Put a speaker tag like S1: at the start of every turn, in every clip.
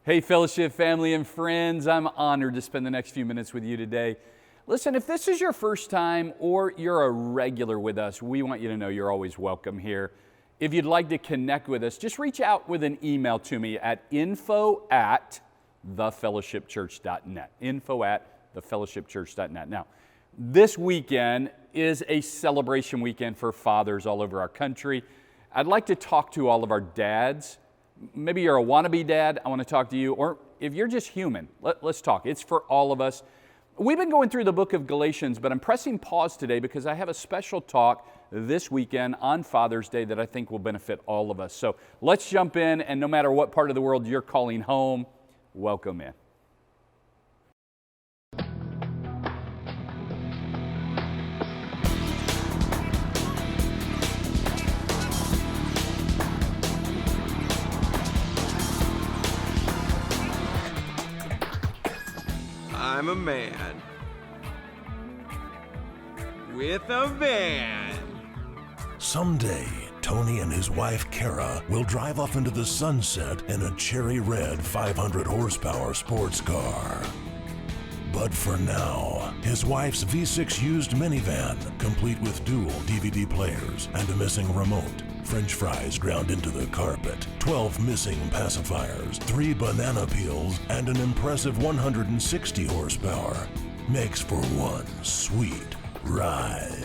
S1: Hey, fellowship family and friends, I'm honored to spend the next few minutes with you today. Listen, if this is your first time or you're a regular with us, we want you to know you're always welcome here. If you'd like to connect with us, just reach out with an email to me at info@thefellowshipchurch.net. info@thefellowshipchurch.net. Now, this weekend is a celebration weekend for fathers all over our country. I'd like to talk to all of our dads. Maybe you're a wannabe dad, I want to talk to you, or if you're just human, let's talk. It's for all of us. We've been going through the book of Galatians, but I'm pressing pause today because I have a special talk this weekend on Father's Day that I think will benefit all of us. So let's jump in, and no matter what part of the world you're calling home, welcome in.
S2: I'm a man with a van.
S3: Someday, Tony and his wife Kara will drive off into the sunset in a cherry red 500 horsepower sports car. But for now, his wife's V6 used minivan, complete with dual DVD players and a missing remote, French fries ground into the carpet, 12 missing pacifiers, 3 banana peels, and an impressive 160 horsepower, makes for one sweet ride.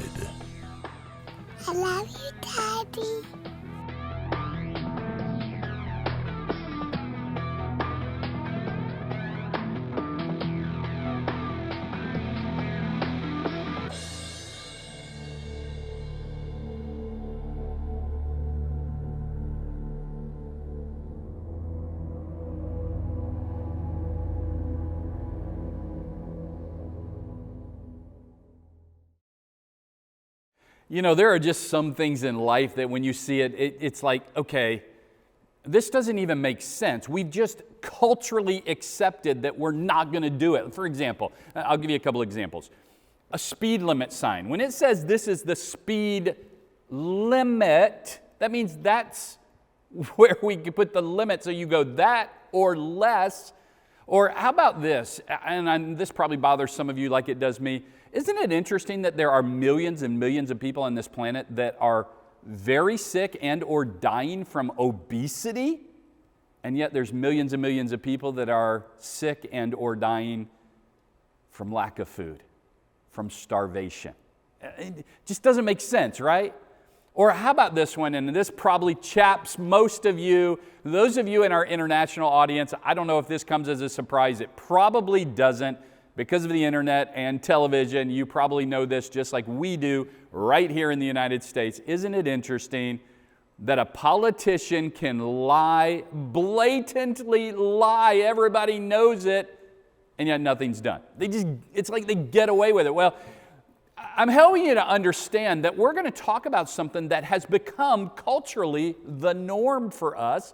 S4: I love you, Daddy.
S1: You know, there are just some things in life that when you see it, it's like, okay, this doesn't even make sense. We've just culturally accepted that we're not going to do it. For example, I'll give you a couple examples. A speed limit sign. When it says this is the speed limit, that means that's where we can put the limit. So you go that or less. Or how about this? And this probably bothers some of you like it does me. Isn't it interesting that there are millions and millions of people on this planet that are very sick and or dying from obesity? And yet there's millions and millions of people that are sick and or dying from lack of food, from starvation. It just doesn't make sense, right? Or how about this one? And this probably chaps most of you. Those of you in our international audience, I don't know if this comes as a surprise. It probably doesn't. Because of the internet and television, you probably know this just like we do right here in the United States. Isn't it interesting that a politician can lie, blatantly lie, everybody knows it, and yet nothing's done? It's like they get away with it. Well, I'm helping you to understand that we're going to talk about something that has become culturally the norm for us,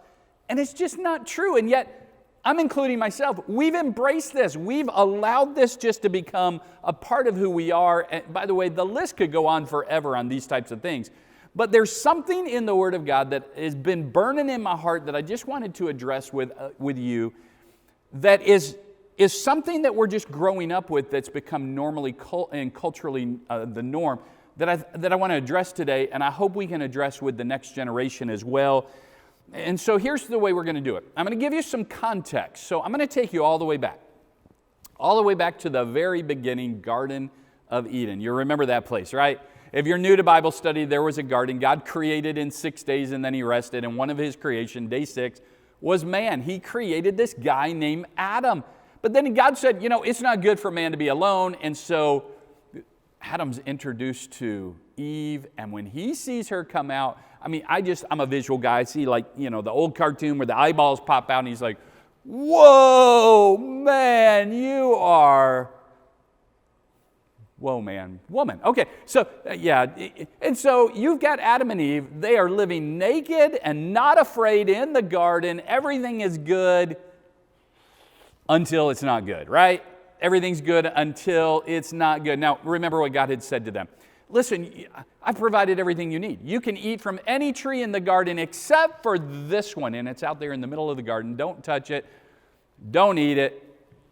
S1: and it's just not true. And yet, I'm including myself. We've embraced this. We've allowed this just to become a part of who we are. And by the way, the list could go on forever on these types of things. But there's something in the Word of God that has been burning in my heart that I just wanted to address with you that is something that we're just growing up with that's become normally and culturally the norm that I want to address today, and I hope we can address with the next generation as well. And so here's the way we're going to do it. I'm going to give you some context. So I'm going to take you all the way back to the very beginning, Garden of Eden. You remember that place, right? If you're new to Bible study, there was a garden. God created in 6 days and then He rested. And one of His creation, day 6, was man. He created this guy named Adam. But then God said, you know, it's not good for man to be alone. And so Adam's introduced to Eve, and when he sees her come out, I'm a visual guy. I see the old cartoon where the eyeballs pop out and he's like, whoa, man, you are, whoa, man, woman. Okay, so and so you've got Adam and Eve. They are living naked and not afraid in the garden. Everything is good until it's not good, right? Everything's good until it's not good. Now, remember what God had said to them. Listen, I've provided everything you need. You can eat from any tree in the garden except for this one, and it's out there in the middle of the garden. Don't touch it. Don't eat it.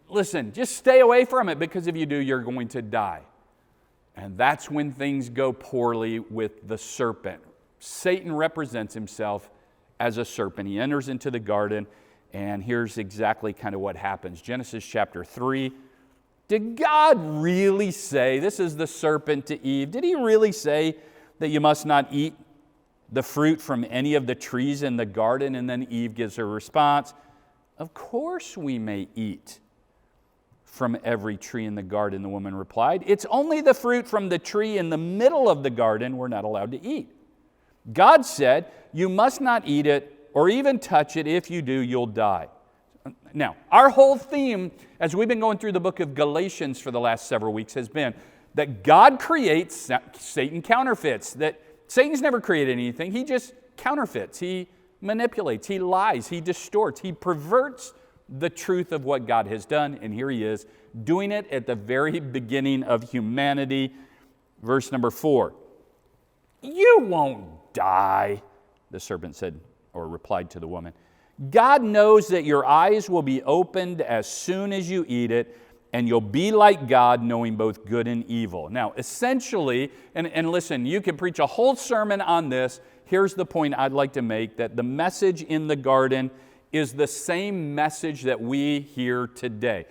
S1: Listen, just stay away from it, because if you do, you're going to die. And that's when things go poorly with the serpent. Satan represents himself as a serpent. He enters into the garden, and here's exactly kind of what happens. Genesis chapter 3. Did God really say, this is the serpent to Eve, did he really say that you must not eat the fruit from any of the trees in the garden? And then Eve gives her response, of course we may eat from every tree in the garden, the woman replied. It's only the fruit from the tree in the middle of the garden we're not allowed to eat. God said, you must not eat it or even touch it. If you do, you'll die. Now, our whole theme, as we've been going through the book of Galatians for the last several weeks, has been that God creates, Satan counterfeits. That Satan's never created anything. He just counterfeits. He manipulates. He lies. He distorts. He perverts the truth of what God has done. And here he is, doing it at the very beginning of humanity. Verse number 4. You won't die, the serpent said, or replied to the woman. God knows that your eyes will be opened as soon as you eat it, and you'll be like God, knowing both good and evil. Now, essentially, and listen, you can preach a whole sermon on this. Here's the point I'd like to make, that the message in the garden is the same message that we hear today.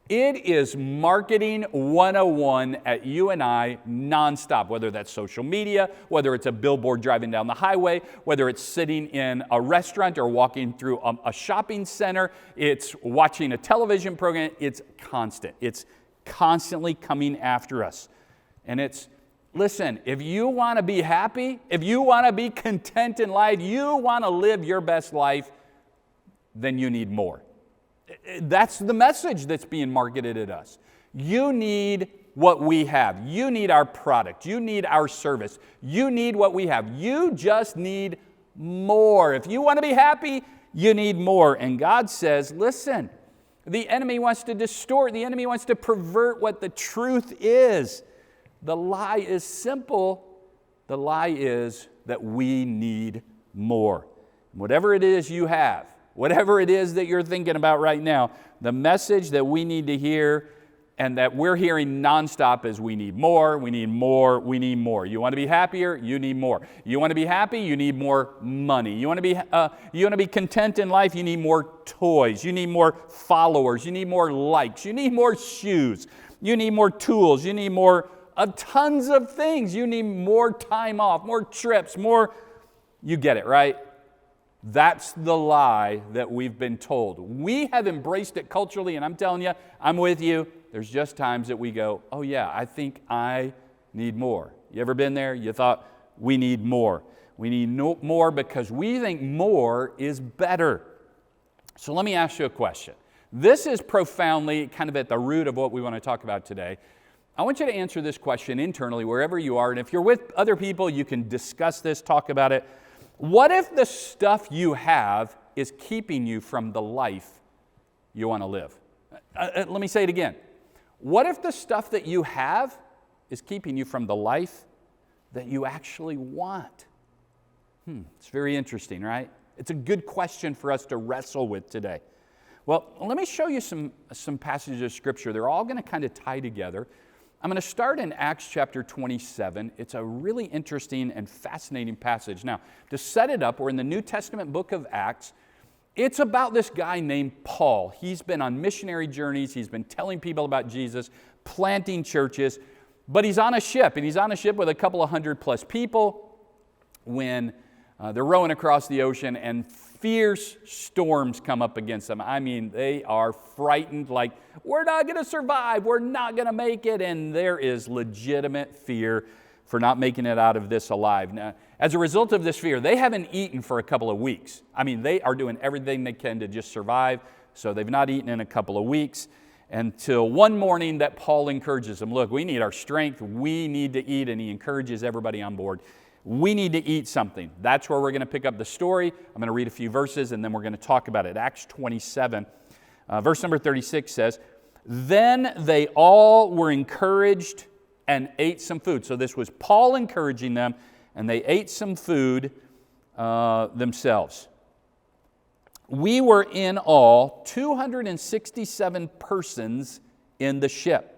S1: It is marketing 101 at you and I nonstop, whether that's social media, whether it's a billboard driving down the highway, whether it's sitting in a restaurant or walking through a shopping center, it's watching a television program. It's constant. It's constantly coming after us. And it's, listen, if you want to be happy, if you want to be content in life, you want to live your best life, then you need more. That's the message that's being marketed at us. You need what we have. You need our product. You need our service. You need what we have. You just need more. If you want to be happy, you need more. And God says, listen, the enemy wants to distort. The enemy wants to pervert what the truth is. The lie is simple. The lie is that we need more. Whatever it is you have, whatever it is that you're thinking about right now, the message that we need to hear and that we're hearing nonstop is we need more, we need more, we need more. You want to be happier? You need more. You want to be happy? You need more money. You want to be content in life? You need more toys. You need more followers. You need more likes. You need more shoes. You need more tools. You need more tons of things. You need more time off, more trips, more. You get it, right? That's the lie that we've been told. We have embraced it culturally, and I'm telling you, I'm with you. There's just times that we go, oh yeah, I think I need more. You ever been there? You thought, we need more. We need more because we think more is better. So let me ask you a question. This is profoundly kind of at the root of what we want to talk about today. I want you to answer this question internally, wherever you are, and if you're with other people, you can discuss this, talk about it. What if the stuff you have is keeping you from the life you want to live? Let me say it again. What if the stuff that you have is keeping you from the life that you actually want? It's very interesting, right? It's a good question for us to wrestle with today. Well, let me show you some passages of Scripture. They're all going to kind of tie together. I'm going to start in Acts chapter 27. It's a really interesting and fascinating passage. Now, to set it up, we're in the New Testament book of Acts. It's about this guy named Paul. He's been on missionary journeys. He's been telling people about Jesus, planting churches, but he's on a ship, and he's on a ship with a couple of 100+ people when they're rowing across the ocean, and fierce storms come up against them. I mean, they are frightened, like, we're not going to survive, we're not going to make it, and there is legitimate fear for not making it out of this alive. Now, as a result of this fear, they haven't eaten for a couple of weeks. I mean, they are doing everything they can to just survive, so they've not eaten in a couple of weeks, until one morning that Paul encourages them, look, we need our strength, we need to eat, and he encourages everybody on board. We need to eat something. That's where we're going to pick up the story. I'm going to read a few verses, and then we're going to talk about it. Acts 27, verse number 36 says, then they all were encouraged and ate some food. So this was Paul encouraging them, and they ate some food themselves. we were in all 267 persons in the ship.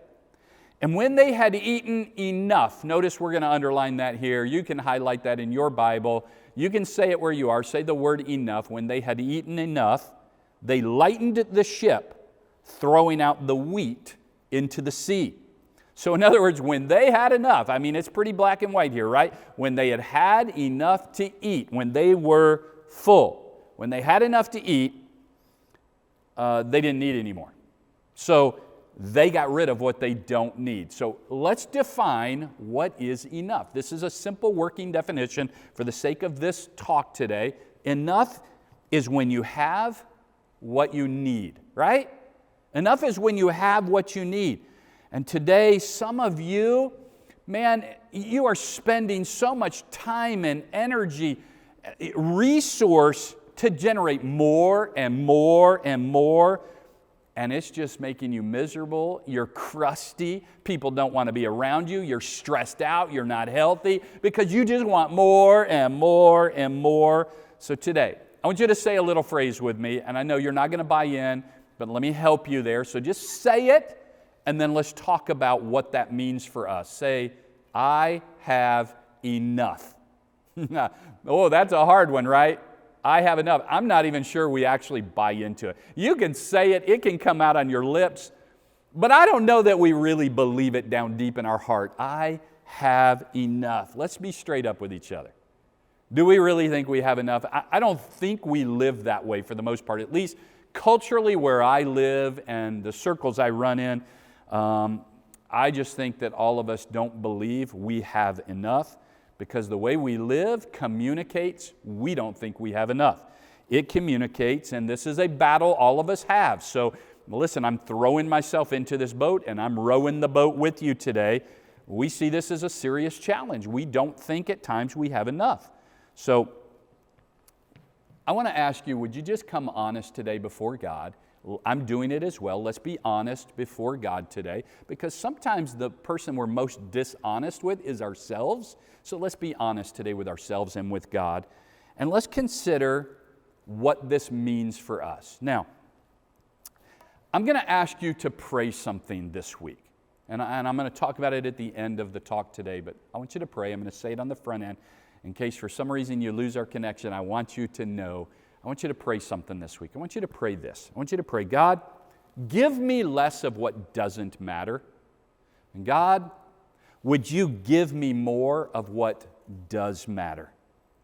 S1: And when they had eaten enough, notice we're going to underline that here. You can highlight that in your Bible. You can say it where you are. Say the word enough. When they had eaten enough, they lightened the ship, throwing out the wheat into the sea. So in other words, when they had enough, I mean, it's pretty black and white here, right? When they had had enough to eat, when they were full, when they had enough to eat, they didn't need anymore. So they got rid of what they don't need. So let's define what is enough. This is a simple working definition for the sake of this talk today. Enough is when you have what you need, right? Enough is when you have what you need. And today, some of you, man, you are spending so much time and energy, resource to generate more and more and more. And it's just making you miserable. You're crusty. People don't want to be around you. You're stressed out. You're not healthy because you just want more and more and more. So today, I want you to say a little phrase with me. And I know you're not going to buy in, but let me help you there. So just say it, and then let's talk about what that means for us. Say, I have enough. Oh, that's a hard one, right? I have enough. I'm not even sure we actually buy into it. You can say it, it can come out on your lips, but I don't know that we really believe it down deep in our heart. I have enough. Let's be straight up with each other. Do we really think we have enough? I don't think we live that way for the most part, at least culturally where I live and the circles I run in. I just think that all of us don't believe we have enough, because the way we live communicates we don't think we have enough. It communicates, and this is a battle all of us have. So listen, I'm throwing myself into this boat, and I'm rowing the boat with you today. We see this as a serious challenge. We don't think at times we have enough. So I want to ask you, would you just come honest today before God? I'm doing it as well. Let's be honest before God today, because sometimes the person we're most dishonest with is ourselves. So let's be honest today with ourselves and with God. And let's consider what this means for us. Now, I'm going to ask you to pray something this week. And I'm going to talk about it at the end of the talk today, but I want you to pray. I'm going to say it on the front end. In case for some reason you lose our connection, I want you to know. I want you to pray something this week. I want you to pray this. I want you to pray, God, give me less of what doesn't matter. And God, would you give me more of what does matter?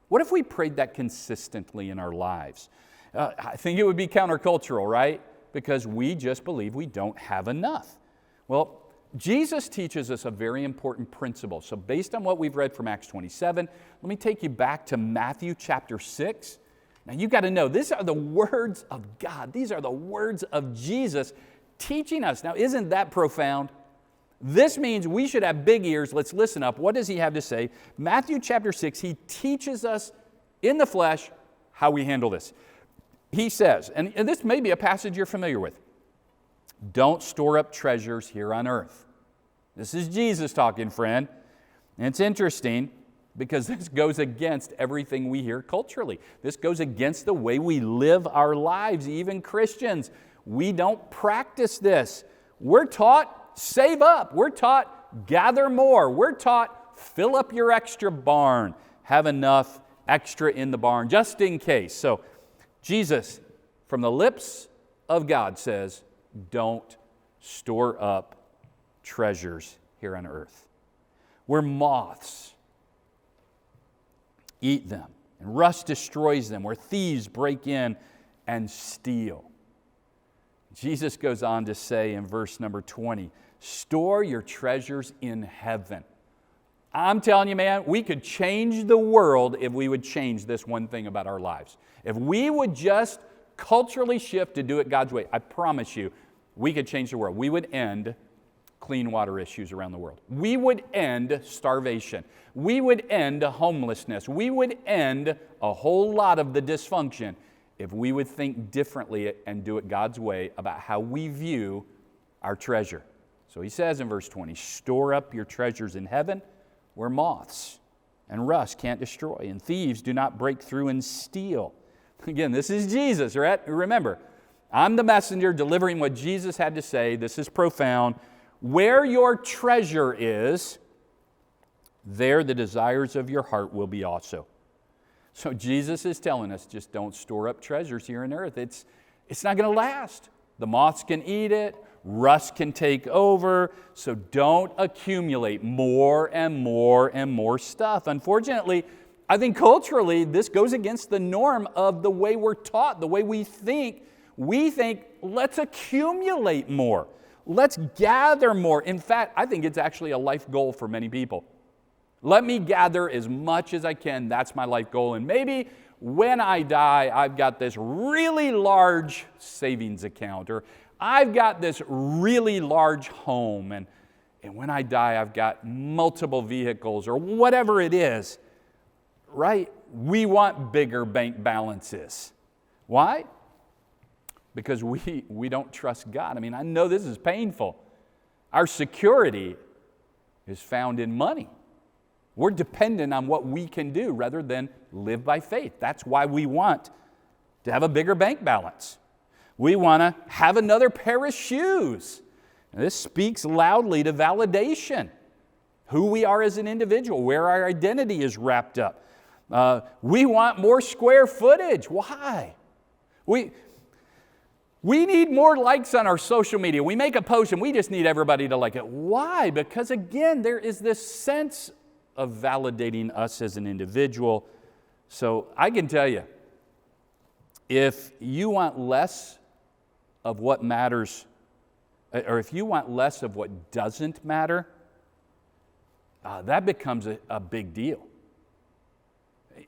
S1: What if we prayed that consistently in our lives? I think it would be countercultural, right? Because we just believe we don't have enough. Well, Jesus teaches us a very important principle. So based on what we've read from Acts 27, let me take you back to Matthew chapter 6. Now you've got to know, these are the words of God. These are the words of Jesus teaching us. Now isn't that profound? This means we should have big ears. Let's listen up. What does he have to say? Matthew chapter 6, he teaches us in the flesh how we handle this. He says, and this may be a passage you're familiar with, don't store up treasures here on earth. This is Jesus talking, friend. And it's interesting because this goes against everything we hear culturally. This goes against the way we live our lives, even Christians. We don't practice this. We're taught save up. We're taught gather more. We're taught fill up your extra barn. Have enough extra in the barn just in case. So Jesus, from the lips of God, says, don't store up treasures here on earth, where moths eat them and rust destroys them, where thieves break in and steal. Jesus goes on to say in verse number 20, store your treasures in heaven. I'm telling you, man, we could change the world if we would change this one thing about our lives. If we would just culturally shift to do it God's way, I promise you, we could change the world. We would end clean water issues around the world. We would end starvation. We would end homelessness. We would end a whole lot of the dysfunction if we would think differently and do it God's way about how we view our treasure. So he says in verse 20, store up your treasures in heaven where moths and rust can't destroy and thieves do not break through and steal. Again, this is Jesus, right? Remember, I'm the messenger delivering what Jesus had to say. This is profound. Where your treasure is, there the desires of your heart will be also. So Jesus is telling us, just don't store up treasures here on earth. It's not going to last. The moths can eat it. Rust can take over. So don't accumulate more and more and more stuff. Unfortunately, I think culturally, this goes against the norm of the way we're taught, the way we think. We think, let's accumulate more. Let's gather more. In fact, I think it's actually a life goal for many people. Let me gather as much as I can. That's my life goal. And maybe when I die, I've got this really large savings account, or I've got this really large home, and when I die, I've got multiple vehicles, or whatever it is, right? We want bigger bank balances. Why? Because we don't trust God. I mean, I know this is painful. Our security is found in money. We're dependent on what we can do rather than live by faith. That's why we want to have a bigger bank balance. We want to have another pair of shoes. Now, this speaks loudly to validation, who we are as an individual, where our identity is wrapped up. We want more square footage. Why? We need more likes on our social media. We make a post and we just need everybody to like it. Why? Because again, there is this sense of validating us as an individual. So I can tell you, if you want less of what matters, or if you want less of what doesn't matter, that becomes a big deal.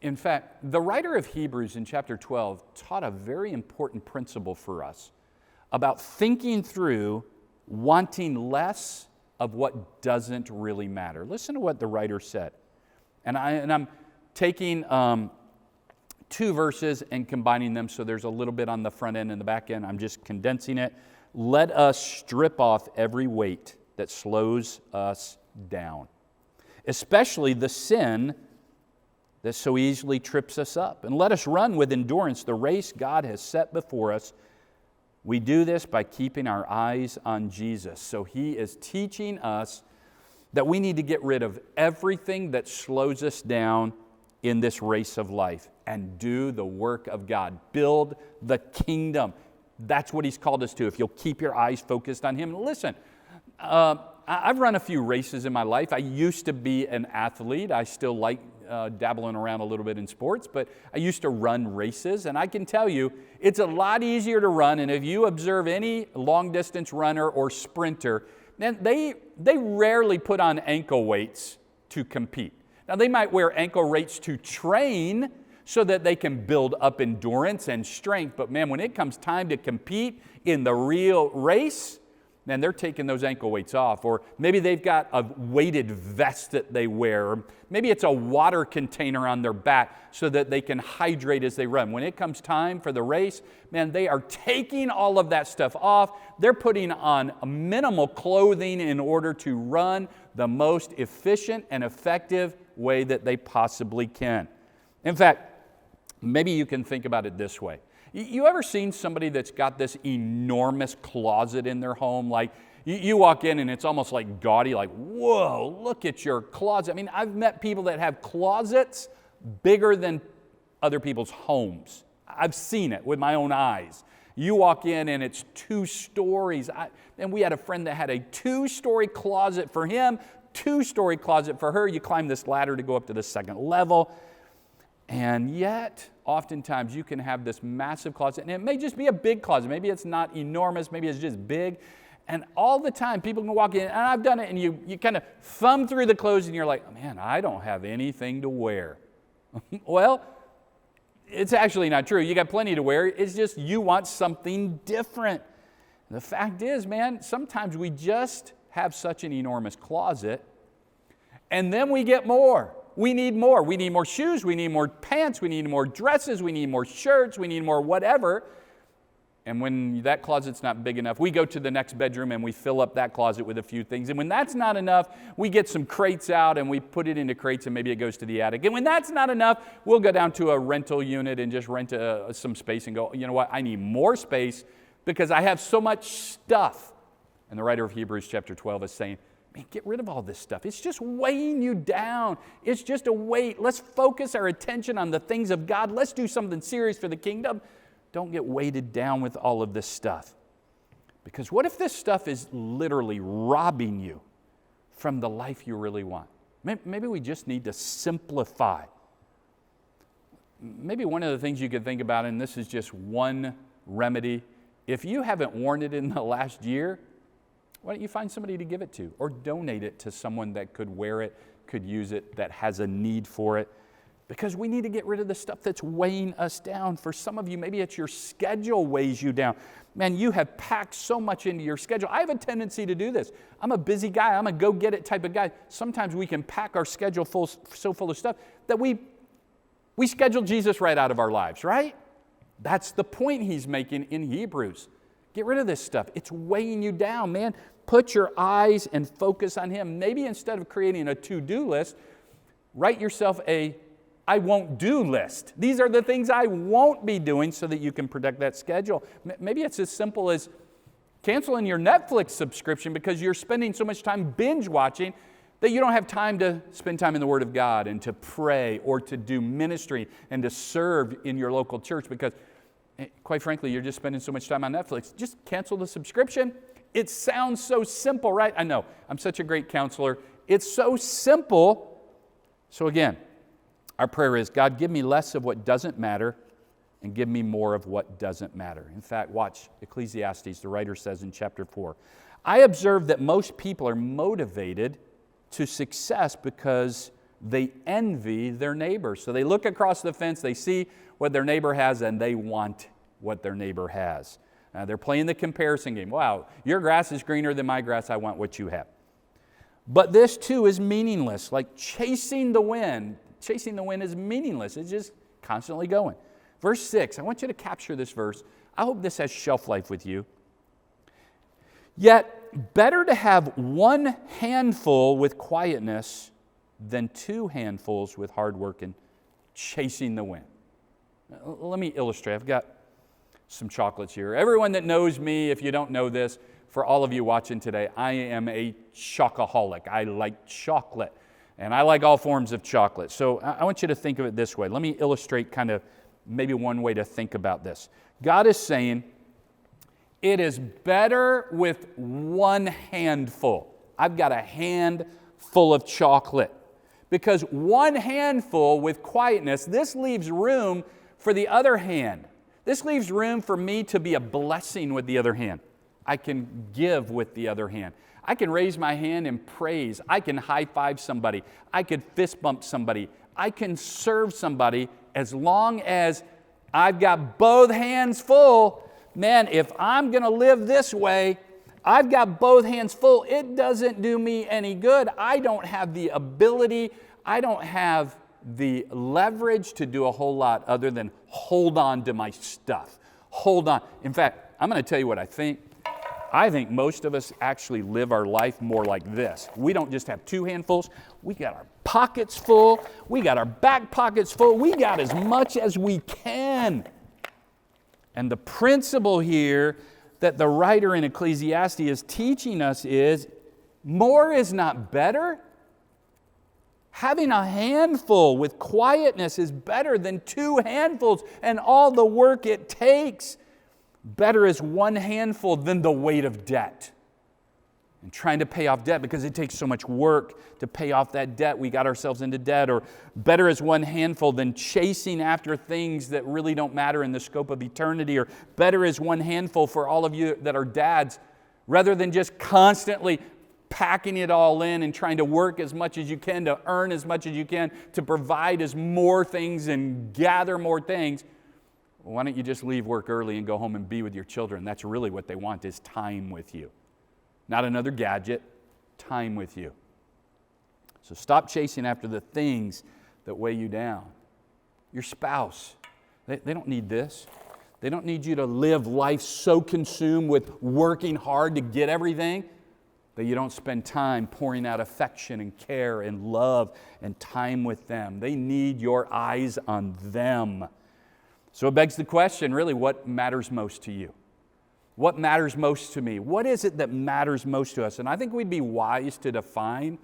S1: In fact, the writer of Hebrews in chapter 12 taught a very important principle for us about thinking through wanting less of what doesn't really matter. Listen to what the writer said. And I'm taking 2 verses and combining them, so there's a little bit on the front end and the back end. I'm just condensing it. Let us strip off every weight that slows us down, especially the sin that so easily trips us up. And let us run with endurance the race God has set before us. We do this by keeping our eyes on Jesus. So He is teaching us that we need to get rid of everything that slows us down in this race of life and do the work of God. Build the kingdom. That's what He's called us to, if you'll keep your eyes focused on Him. And listen, I've run a few races in my life. I used to be an athlete. I still like dabbling around a little bit in sports, but I used to run races, and I can tell you, it's a lot easier to run, and if you observe any long-distance runner or sprinter, then they rarely put on ankle weights to compete. Now, they might wear ankle weights to train so that they can build up endurance and strength, but man, when it comes time to compete in the real race, then they're taking those ankle weights off. Or maybe they've got a weighted vest that they wear. Or maybe it's a water container on their back so that they can hydrate as they run. When it comes time for the race, man, they are taking all of that stuff off. They're putting on minimal clothing in order to run the most efficient and effective way that they possibly can. In fact, maybe you can think about it this way. You ever seen somebody that's got this enormous closet in their home? Like you walk in and it's almost like gaudy, like, whoa, look at your closet. I mean, I've met people that have closets bigger than other people's homes. I've seen it with my own eyes. You walk in and it's 2 stories. And we had a friend that had a 2-story closet for him, 2-story closet for her. You climb this ladder to go up to the 2nd level. And yet, oftentimes you can have this massive closet, and it may just be a big closet. Maybe it's not enormous, maybe it's just big. And all the time people can walk in, and I've done it, and you kind of thumb through the clothes and you're like, man, I don't have anything to wear. Well, it's actually not true. You got plenty to wear. It's just you want something different. The fact is, man, sometimes we just have such an enormous closet, and then we get more. We need more. We need more shoes. We need more pants. We need more dresses. We need more shirts. We need more whatever. And when that closet's not big enough, we go to the next bedroom and we fill up that closet with a few things. And when that's not enough, we get some crates out and we put it into crates and maybe it goes to the attic. And when that's not enough, we'll go down to a rental unit and just rent some space and go, you know what, I need more space because I have so much stuff. And the writer of Hebrews chapter 12 is saying, man, get rid of all this stuff. It's just weighing you down. It's just a weight. Let's focus our attention on the things of God. Let's do something serious for the kingdom. Don't get weighted down with all of this stuff. Because what if this stuff is literally robbing you from the life you really want? Maybe we just need to simplify. Maybe one of the things you could think about, and this is just one remedy, if you haven't worn it in the last year, why don't you find somebody to give it to or donate it to someone that could wear it, could use it, that has a need for it? Because we need to get rid of the stuff that's weighing us down. For some of you, maybe it's your schedule weighs you down. Man, you have packed so much into your schedule. I have a tendency to do this. I'm a busy guy. I'm a go-get-it type of guy. Sometimes we can pack our schedule so full of stuff that we schedule Jesus right out of our lives, right? That's the point he's making in Hebrews. Get rid of this stuff. It's weighing you down, man. Put your eyes and focus on him. Maybe instead of creating a to-do list, write yourself a I won't do list. These are the things I won't be doing so that you can protect that schedule. Maybe it's as simple as canceling your Netflix subscription because you're spending so much time binge watching that you don't have time to spend time in the Word of God and to pray or to do ministry and to serve in your local church because, quite frankly, you're just spending so much time on Netflix. Just cancel the subscription. It sounds so simple, right? I know. I'm such a great counselor. It's so simple. So again, our prayer is, God, give me less of what doesn't matter and give me more of what doesn't matter. In fact, watch Ecclesiastes, the writer says in chapter 4, I observe that most people are motivated to success because they envy their neighbor. So they look across the fence, they see what their neighbor has, and they want what their neighbor has. They're playing the comparison game. Wow, your grass is greener than my grass, I want what you have. But this too is meaningless, like chasing the wind. Chasing the wind is meaningless. It's just constantly going. Verse 6, I want you to capture this verse. I hope this has shelf life with you. Yet, better to have one handful with quietness than two handfuls with hard work and chasing the wind. Let me illustrate. I've got some chocolates here. Everyone that knows me, if you don't know this, for all of you watching today, I am a chocoholic. I like chocolate. And I like all forms of chocolate. So I want you to think of it this way. Let me illustrate kind of maybe one way to think about this. God is saying, it is better with one handful. I've got a handful of chocolate. Because one handful with quietness, this leaves room for the other hand. This leaves room for me to be a blessing with the other hand. I can give with the other hand. I can raise my hand in praise. I can high-five somebody. I could fist bump somebody. I can serve somebody as long as I've got both hands full. Man, if I'm going to live this way, I've got both hands full. It doesn't do me any good. I don't have the ability. I don't have the leverage to do a whole lot other than hold on to my stuff. Hold on. In fact, I'm going to tell you what I think. I think most of us actually live our life more like this. We don't just have two handfuls. We got our pockets full. We got our back pockets full. We got as much as we can. And the principle here that the writer in Ecclesiastes is teaching us is more is not better. Having a handful with quietness is better than two handfuls and all the work it takes. Better is one handful than the weight of debt. And trying to pay off debt because it takes so much work to pay off that debt. We got ourselves into debt. Or better is one handful than chasing after things that really don't matter in the scope of eternity. Or better is one handful for all of you that are dads, rather than just constantly packing it all in and trying to work as much as you can, to earn as much as you can, to provide as more things and gather more things. Well, why don't you just leave work early and go home and be with your children? That's really what they want, is time with you. Not another gadget, time with you. So stop chasing after the things that weigh you down. Your spouse, they don't need this. They don't need you to live life so consumed with working hard to get everything that you don't spend time pouring out affection and care and love and time with them. They need your eyes on them. So it begs the question, really, what matters most to you? What matters most to me? What is it that matters most to us? And I think we'd be wise to define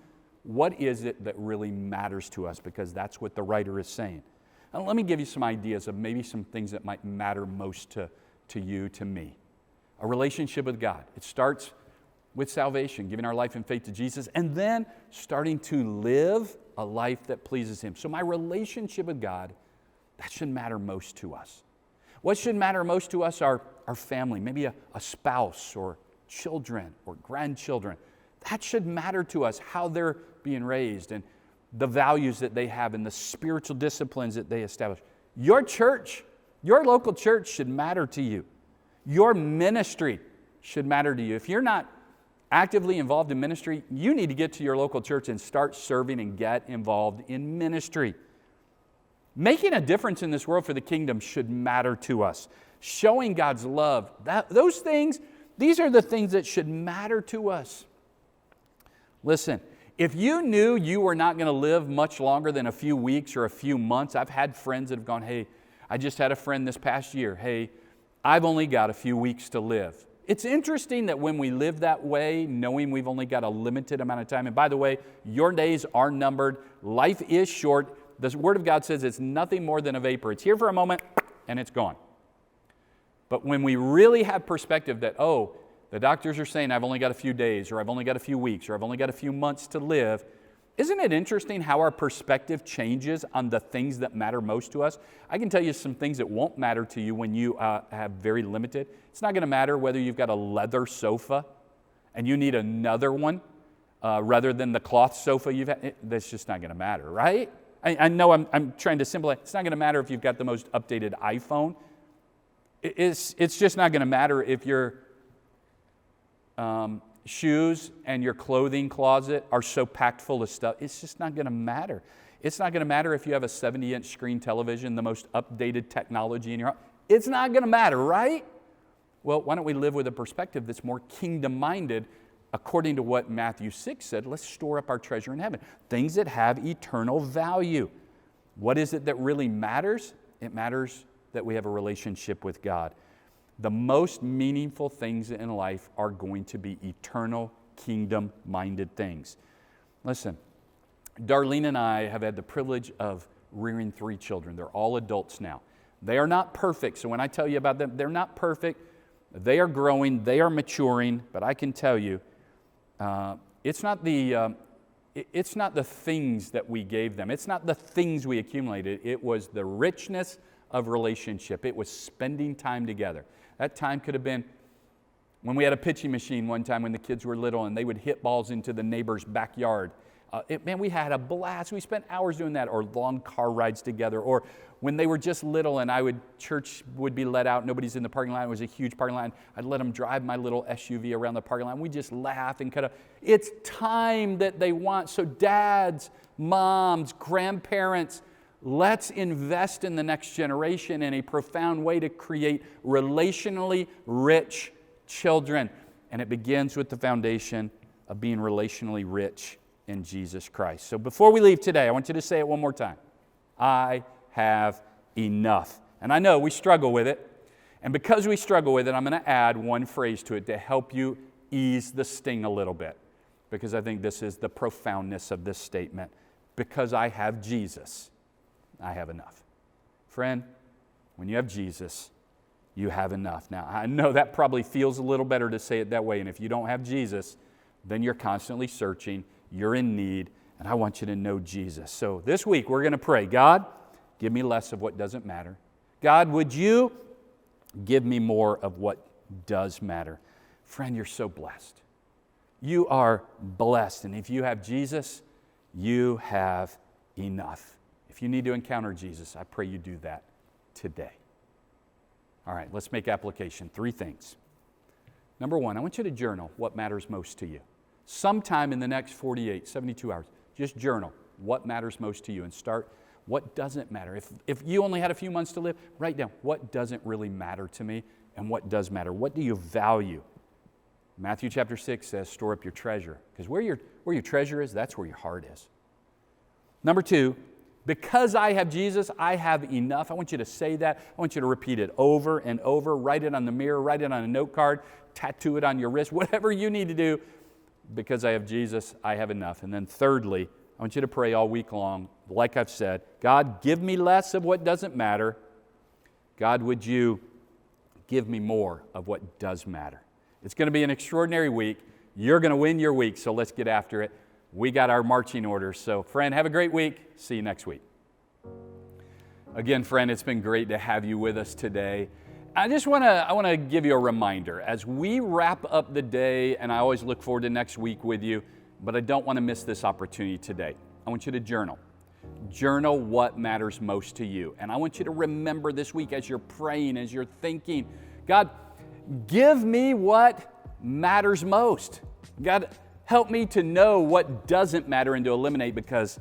S1: what is it that really matters to us, because that's what the writer is saying. Now, let me give you some ideas of maybe some things that might matter most to you, to me. A relationship with God. It starts with salvation, giving our life in faith to Jesus, and then starting to live a life that pleases Him. So my relationship with God, that should matter most to us. What should matter most to us are our family, maybe a spouse or children or grandchildren. That should matter to us, how they're being raised and the values that they have and the spiritual disciplines that they establish. Your church, your local church should matter to you. Your ministry should matter to you. If you're not actively involved in ministry, you need to get to your local church and start serving and get involved in ministry. Making a difference in this world for the kingdom should matter to us. Showing God's love, those things, these are the things that should matter to us. Listen, if you knew you were not going to live much longer than a few weeks or a few months, I've had friends that have gone, hey, I just had a friend this past year, hey, I've only got a few weeks to live. It's interesting that when we live that way, knowing we've only got a limited amount of time, and by the way, your days are numbered, life is short. The Word of God says it's nothing more than a vapor. It's here for a moment, and it's gone. But when we really have perspective that, oh, the doctors are saying I've only got a few days, or I've only got a few weeks, or I've only got a few months to live, isn't it interesting how our perspective changes on the things that matter most to us? I can tell you some things that won't matter to you when you have very limited. It's not going to matter whether you've got a leather sofa and you need another one rather than the cloth sofa you've had. That's just not going to matter, right? I know I'm trying to simplify. It's not going to matter if you've got the most updated iPhone. It's just not going to matter if your shoes and your clothing closet are so packed full of stuff. It's just not going to matter. It's not going to matter if you have a 70-inch screen television, the most updated technology in your home. It's not going to matter, right? Well, why don't we live with a perspective that's more kingdom-minded according to what Matthew 6 said? Let's store up our treasure in heaven. Things that have eternal value. What is it that really matters? It matters that we have a relationship with God. The most meaningful things in life are going to be eternal, kingdom-minded things. Listen, Darlene and I have had the privilege of rearing 3 children. They're all adults now. They are not perfect, so when I tell you about them, they're not perfect. They are growing, they are maturing, but I can tell you, it's not the things that we gave them. It's not the things we accumulated. It was the richness of relationship. It was spending time together. That time could have been when we had a pitching machine one time when the kids were little and they would hit balls into the neighbor's backyard. Man, we had a blast. We spent hours doing that, or long car rides together, or when they were just little and church would be let out, nobody's in the parking lot, it was a huge parking lot, I'd let them drive my little SUV around the parking lot, and we just laugh and it's time that they want. So dads, moms, grandparents, let's invest in the next generation in a profound way to create relationally rich children. And it begins with the foundation of being relationally rich in Jesus Christ. So before we leave today, I want you to say it one more time. I have enough. And I know we struggle with it. And because we struggle with it, I'm going to add one phrase to it to help you ease the sting a little bit. Because I think this is the profoundness of this statement. Because I have Jesus, I have enough. Friend, when you have Jesus, you have enough. Now, I know that probably feels a little better to say it that way. And if you don't have Jesus, then you're constantly searching. You're in need. And I want you to know Jesus. So this week, we're going to pray, God, give me less of what doesn't matter. God, would you give me more of what does matter? Friend, you're so blessed. You are blessed. And if you have Jesus, you have enough. If you need to encounter Jesus, I pray you do that today. All right, let's make application. 3 things. Number 1, I want you to journal what matters most to you. Sometime in the next 48, 72 hours, just journal what matters most to you and start what doesn't matter. If you only had a few months to live, write down what doesn't really matter to me and what does matter. What do you value? Matthew chapter 6 says, store up your treasure. Because where your treasure is, that's where your heart is. Number 2, because I have Jesus, I have enough. I want you to say that. I want you to repeat it over and over. Write it on the mirror. Write it on a note card. Tattoo it on your wrist. Whatever you need to do. Because I have Jesus, I have enough. And then thirdly, I want you to pray all week long. Like I've said, God, give me less of what doesn't matter. God, would you give me more of what does matter? It's going to be an extraordinary week. You're going to win your week, so let's get after it. We got our marching orders. So, friend, have a great week. See you next week. Again, friend, it's been great to have you with us today. I want to give you a reminder as we wrap up the day, and I always look forward to next week with you, but I don't want to miss this opportunity today. I want you to journal. Journal what matters most to you. And I want you to remember this week as you're praying, as you're thinking, God, give me what matters most. God, help me to know what doesn't matter and to eliminate because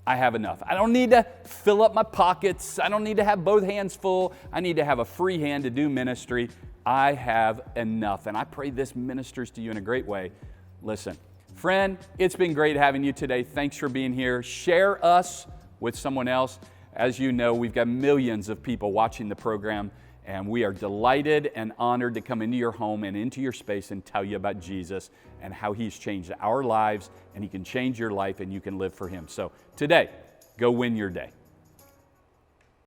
S1: I have enough. I don't need to fill up my pockets. I don't need to have both hands full. I need to have a free hand to do ministry. I have enough. And I pray this ministers to you in a great way. Listen, friend, it's been great having you today. Thanks for being here. Share us with someone else. As you know, we've got millions of people watching the program. And we are delighted and honored to come into your home and into your space and tell you about Jesus and how He's changed our lives, and He can change your life and you can live for Him. So today, go win your day.